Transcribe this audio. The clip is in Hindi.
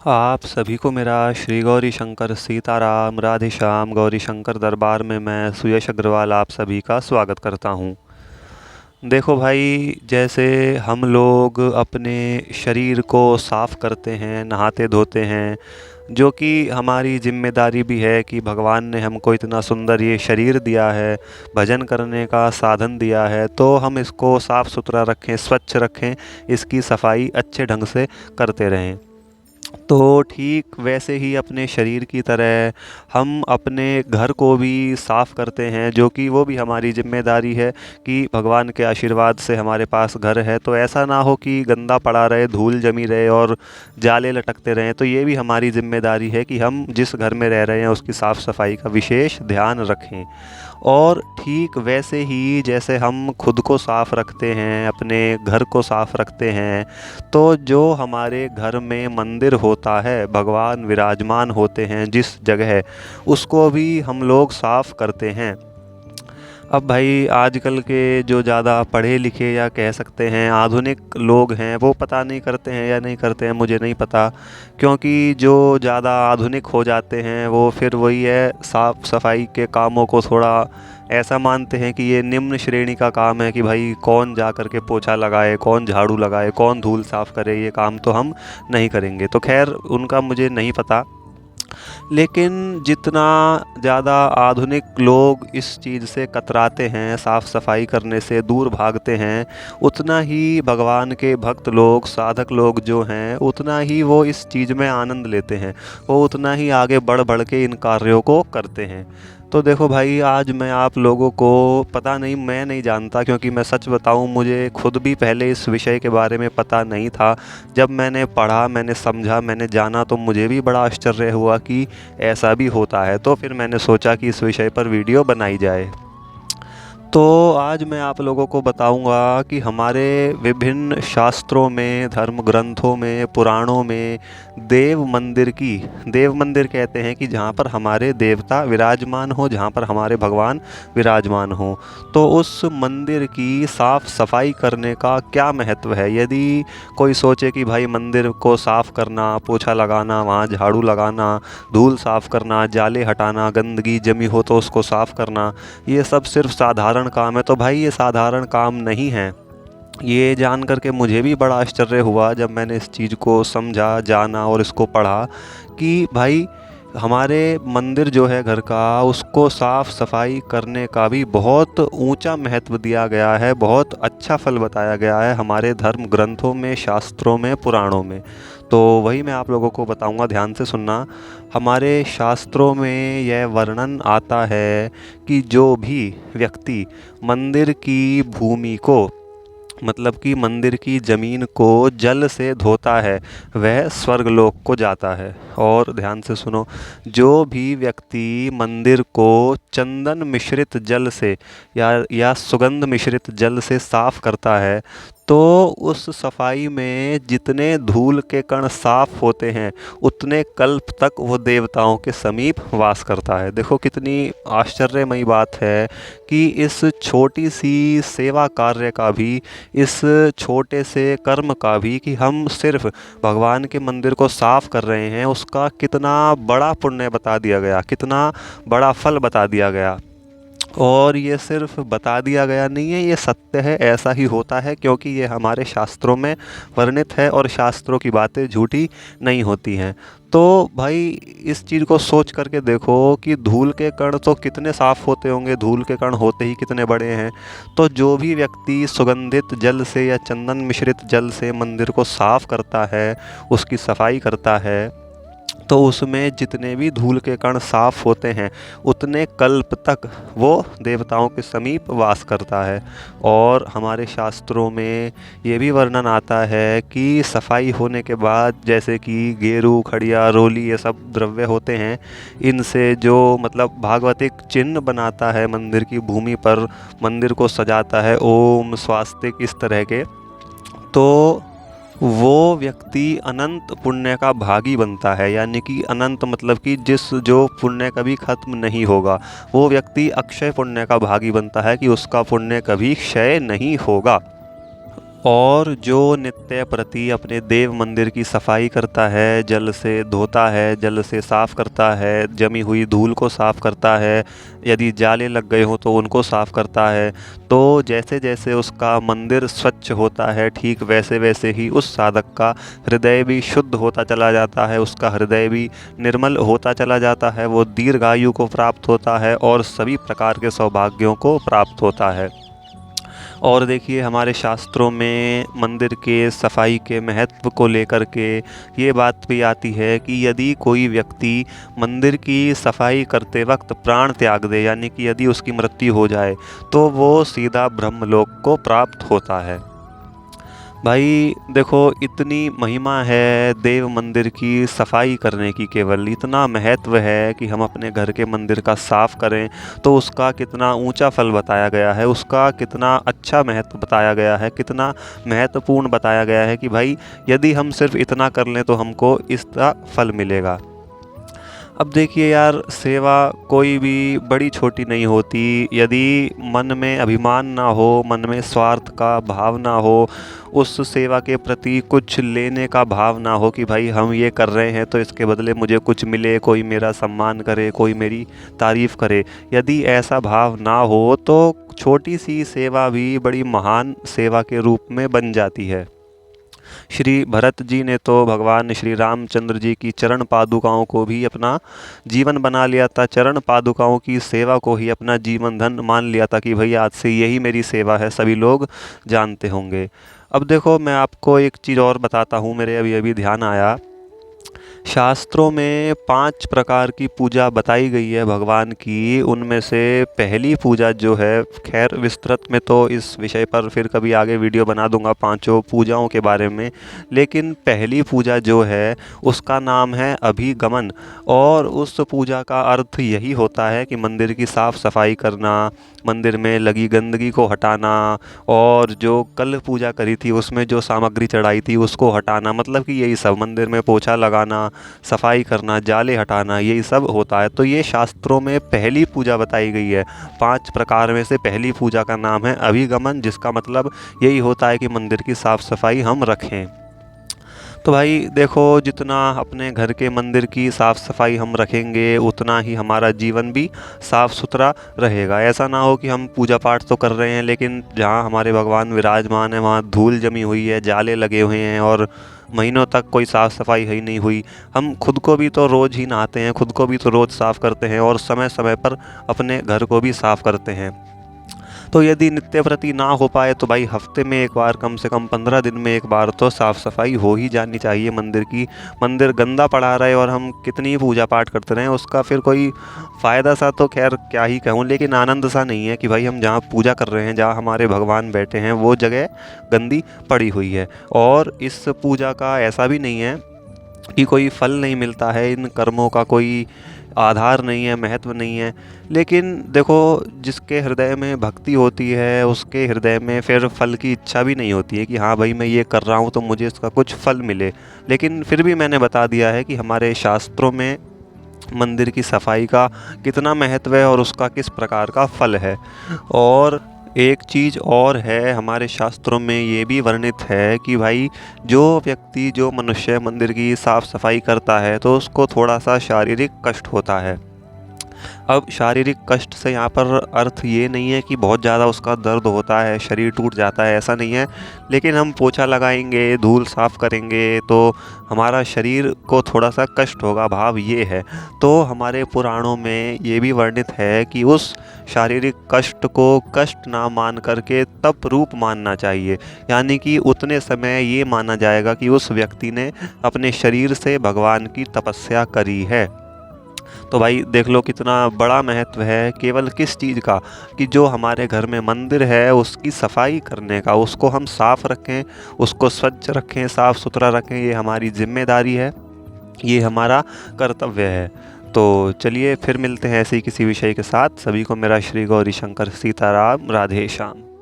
आप सभी को मेरा श्री गौरी शंकर सीताराम राधे श्याम गौरी शंकर दरबार में मैं सुयश अग्रवाल आप सभी का स्वागत करता हूँ। देखो भाई, जैसे हम लोग अपने शरीर को साफ़ करते हैं, नहाते धोते हैं, जो कि हमारी जिम्मेदारी भी है कि भगवान ने हमको इतना सुंदर ये शरीर दिया है, भजन करने का साधन दिया है, तो हम इसको साफ़ सुथरा रखें, स्वच्छ रखें, इसकी सफाई अच्छे ढंग से करते रहें। तो ठीक वैसे ही अपने शरीर की तरह हम अपने घर को भी साफ़ करते हैं, जो कि वो भी हमारी जिम्मेदारी है कि भगवान के आशीर्वाद से हमारे पास घर है, तो ऐसा ना हो कि गंदा पड़ा रहे, धूल जमी रहे और जाले लटकते रहें। तो ये भी हमारी जिम्मेदारी है कि हम जिस घर में रह रहे हैं उसकी साफ़ सफाई का विशेष ध्यान रखें। और ठीक वैसे ही जैसे हम खुद को साफ़ रखते हैं, अपने घर को साफ़ रखते हैं, तो जो हमारे घर में मंदिर होता है, भगवान विराजमान होते हैं जिस जगह, उसको भी हम लोग साफ़ करते हैं। अब भाई आजकल के जो ज़्यादा पढ़े लिखे या कह सकते हैं आधुनिक लोग हैं, वो पता नहीं करते हैं या नहीं करते हैं, मुझे नहीं पता। क्योंकि जो ज़्यादा आधुनिक हो जाते हैं वो फिर वही है, साफ़ सफाई के कामों को थोड़ा ऐसा मानते हैं कि ये निम्न श्रेणी का काम है कि भाई कौन जा कर के पोछा लगाए, कौन झाड़ू लगाए, कौन धूल साफ़ करे, ये काम तो हम नहीं करेंगे। तो खैर उनका मुझे नहीं पता। लेकिन जितना ज़्यादा आधुनिक लोग इस चीज़ से कतराते हैं, साफ़ सफाई करने से दूर भागते हैं, उतना ही भगवान के भक्त लोग, साधक लोग जो हैं, उतना ही वो इस चीज़ में आनंद लेते हैं, वो उतना ही आगे बढ़ बढ़ के इन कार्यों को करते हैं। तो देखो भाई, आज मैं आप लोगों को, पता नहीं, मैं नहीं जानता, क्योंकि मैं सच बताऊं मुझे खुद भी पहले इस विषय के बारे में पता नहीं था। जब मैंने पढ़ा, मैंने समझा, मैंने जाना, तो मुझे भी बड़ा आश्चर्य हुआ कि ऐसा भी होता है। तो फिर मैंने सोचा कि इस विषय पर वीडियो बनाई जाए। तो आज मैं आप लोगों को बताऊंगा कि हमारे विभिन्न शास्त्रों में, धर्म ग्रंथों में, पुराणों में देव मंदिर कहते हैं कि जहाँ पर हमारे देवता विराजमान हो, जहाँ पर हमारे भगवान विराजमान हो, तो उस मंदिर की साफ़ सफाई करने का क्या महत्व है। यदि कोई सोचे कि भाई मंदिर को साफ़ करना, पोछा लगाना, वहाँ झाड़ू लगाना, धूल साफ़ करना, जाले हटाना, गंदगी जमी हो तो उसको साफ़ करना, ये सब सिर्फ साधारण काम है, तो भाई ये साधारण काम नहीं है। ये जान करके मुझे भी बड़ा आश्चर्य हुआ जब मैंने इस चीज़ को समझा, जाना और इसको पढ़ा कि भाई हमारे मंदिर जो है घर का, उसको साफ़ सफाई करने का भी बहुत ऊंचा महत्व दिया गया है, बहुत अच्छा फल बताया गया है हमारे धर्म ग्रंथों में, शास्त्रों में, पुराणों में। तो वही मैं आप लोगों को बताऊंगा, ध्यान से सुनना। हमारे शास्त्रों में यह वर्णन आता है कि जो भी व्यक्ति मंदिर की भूमि को, मतलब कि मंदिर की ज़मीन को जल से धोता है, वह स्वर्गलोक को जाता है। और ध्यान से सुनो, जो भी व्यक्ति मंदिर को चंदन मिश्रित जल से या सुगंध मिश्रित जल से साफ़ करता है, तो उस सफाई में जितने धूल के कण साफ होते हैं, उतने कल्प तक वो देवताओं के समीप वास करता है। देखो कितनी आश्चर्यमयी बात है कि इस छोटी सी सेवा कार्य का भी, इस छोटे से कर्म का भी, कि हम सिर्फ भगवान के मंदिर को साफ कर रहे हैं, उसका कितना बड़ा पुण्य बता दिया गया, कितना बड़ा फल बता दिया गया। और ये सिर्फ बता दिया गया नहीं है, ये सत्य है, ऐसा ही होता है, क्योंकि ये हमारे शास्त्रों में वर्णित है और शास्त्रों की बातें झूठी नहीं होती हैं। तो भाई इस चीज़ को सोच करके देखो कि धूल के कण तो कितने साफ़ होते होंगे, धूल के कण होते ही कितने बड़े हैं। तो जो भी व्यक्ति सुगंधित जल से या चंदन मिश्रित जल से मंदिर को साफ़ करता है, उसकी सफाई करता है, तो उसमें जितने भी धूल के कण साफ होते हैं, उतने कल्प तक वो देवताओं के समीप वास करता है। और हमारे शास्त्रों में ये भी वर्णन आता है कि सफाई होने के बाद, जैसे कि गेरू, खड़िया, रोली, ये सब द्रव्य होते हैं, इनसे जो मतलब भागवतिक चिन्ह बनाता है मंदिर की भूमि पर, मंदिर को सजाता है, ओम स्वास्तिक, इस तरह के, तो वो व्यक्ति अनंत पुण्य का भागी बनता है। यानी कि अनंत मतलब कि जिस जो पुण्य कभी खत्म नहीं होगा, वो व्यक्ति अक्षय पुण्य का भागी बनता है कि उसका पुण्य कभी क्षय नहीं होगा। और जो नित्य प्रति अपने देव मंदिर की सफाई करता है, जल से धोता है, जल से साफ़ करता है, जमी हुई धूल को साफ़ करता है, यदि जाले लग गए हों तो उनको साफ़ करता है, तो जैसे जैसे उसका मंदिर स्वच्छ होता है, ठीक वैसे वैसे ही उस साधक का हृदय भी शुद्ध होता चला जाता है, उसका हृदय भी निर्मल होता चला जाता है, वो दीर्घायु को प्राप्त होता है और सभी प्रकार के सौभाग्यों को प्राप्त होता है। और देखिए हमारे शास्त्रों में मंदिर के सफाई के महत्व को लेकर के ये बात भी आती है कि यदि कोई व्यक्ति मंदिर की सफाई करते वक्त प्राण त्याग दे, यानी कि यदि उसकी मृत्यु हो जाए, तो वो सीधा ब्रह्मलोक को प्राप्त होता है। भाई देखो, इतनी महिमा है देव मंदिर की सफाई करने की, केवल इतना महत्व है कि हम अपने घर के मंदिर का साफ़ करें तो उसका कितना ऊंचा फल बताया गया है, उसका कितना अच्छा महत्व बताया गया है, कितना महत्वपूर्ण बताया गया है कि भाई यदि हम सिर्फ इतना कर लें तो हमको इसका फल मिलेगा। अब देखिए यार, सेवा कोई भी बड़ी छोटी नहीं होती। यदि मन में अभिमान ना हो, मन में स्वार्थ का भाव ना हो, उस सेवा के प्रति कुछ लेने का भाव ना हो कि भाई हम ये कर रहे हैं तो इसके बदले मुझे कुछ मिले, कोई मेरा सम्मान करे, कोई मेरी तारीफ़ करे, यदि ऐसा भाव ना हो तो छोटी सी सेवा भी बड़ी महान सेवा के रूप में बन जाती है। श्री भरत जी ने तो भगवान श्री रामचंद्र जी की चरण पादुकाओं को भी अपना जीवन बना लिया था, चरण पादुकाओं की सेवा को ही अपना जीवन धन मान लिया था कि भाई आज से यही मेरी सेवा है, सभी लोग जानते होंगे। अब देखो, मैं आपको एक चीज़ और बताता हूँ, मेरे अभी अभी ध्यान आया। शास्त्रों में 5 प्रकार की पूजा बताई गई है भगवान की। उनमें से पहली पूजा जो है, खैर विस्तृत में तो इस विषय पर फिर कभी आगे वीडियो बना दूंगा पांचों पूजाओं के बारे में, लेकिन पहली पूजा जो है उसका नाम है अभिगमन। और उस पूजा का अर्थ यही होता है कि मंदिर की साफ़ सफाई करना, मंदिर में लगी गंदगी को हटाना, और जो कल पूजा करी थी उसमें जो सामग्री चढ़ाई थी उसको हटाना, मतलब कि यही सब, मंदिर में पोछा लगाना, सफाई करना, जाले हटाना, यही सब होता है। तो ये शास्त्रों में पहली पूजा बताई गई है। 5 प्रकार में से पहली पूजा का नाम है अभिगमन, जिसका मतलब यही होता है कि मंदिर की साफ़ सफाई हम रखें। तो भाई देखो, जितना अपने घर के मंदिर की साफ़ सफाई हम रखेंगे उतना ही हमारा जीवन भी साफ़ सुथरा रहेगा। ऐसा ना हो कि हम पूजा पाठ तो कर रहे हैं लेकिन जहाँ हमारे भगवान विराजमान है वहाँ धूल जमी हुई है, जाले लगे हुए हैं और महीनों तक कोई साफ़ सफाई ही नहीं हुई। हम खुद को भी तो रोज़ ही नहाते हैं, खुद को भी तो रोज़ साफ़ करते हैं और समय समय पर अपने घर को भी साफ़ करते हैं। तो यदि नित्य प्रति ना हो पाए तो भाई हफ्ते में एक बार, कम से कम 15 दिन में एक बार तो साफ़ सफाई हो ही जानी चाहिए मंदिर की। मंदिर गंदा पड़ा रहे और हम कितनी ही पूजा पाठ करते रहें, उसका फिर कोई फ़ायदा सा तो खैर क्या ही कहूँ, लेकिन आनंद सा नहीं है कि भाई हम जहाँ पूजा कर रहे हैं, जहाँ हमारे भगवान बैठे हैं, वो जगह गंदी पड़ी हुई है। और इस पूजा का ऐसा भी नहीं है कि कोई फल नहीं मिलता है, इन कर्मों का कोई आधार नहीं है, महत्व नहीं है। लेकिन देखो, जिसके हृदय में भक्ति होती है उसके हृदय में फिर फल की इच्छा भी नहीं होती है कि हाँ भाई मैं ये कर रहा हूँ तो मुझे इसका कुछ फल मिले। लेकिन फिर भी मैंने बता दिया है कि हमारे शास्त्रों में मंदिर की सफाई का कितना महत्व है और उसका किस प्रकार का फल है। और एक चीज़ और है, हमारे शास्त्रों में ये भी वर्णित है कि भाई जो व्यक्ति, जो मनुष्य मंदिर की साफ़ सफाई करता है तो उसको थोड़ा सा शारीरिक कष्ट होता है। अब शारीरिक कष्ट से यहाँ पर अर्थ ये नहीं है कि बहुत ज़्यादा उसका दर्द होता है, शरीर टूट जाता है, ऐसा नहीं है। लेकिन हम पोछा लगाएंगे, धूल साफ़ करेंगे तो हमारा शरीर को थोड़ा सा कष्ट होगा, भाव ये है। तो हमारे पुराणों में ये भी वर्णित है कि उस शारीरिक कष्ट को कष्ट ना मान करके तप रूप मानना चाहिए, यानी कि उतने समय ये माना जाएगा कि उस व्यक्ति ने अपने शरीर से भगवान की तपस्या करी है। तो भाई देख लो कितना बड़ा महत्व है केवल किस चीज़ का, कि जो हमारे घर में मंदिर है उसकी सफाई करने का, उसको हम साफ़ रखें, उसको स्वच्छ रखें, साफ़ सुथरा रखें। ये हमारी जिम्मेदारी है, ये हमारा कर्तव्य है। तो चलिए फिर मिलते हैं ऐसे ही किसी विषय के साथ। सभी को मेरा श्री गौरी शंकर सीताराम, राधे श्याम।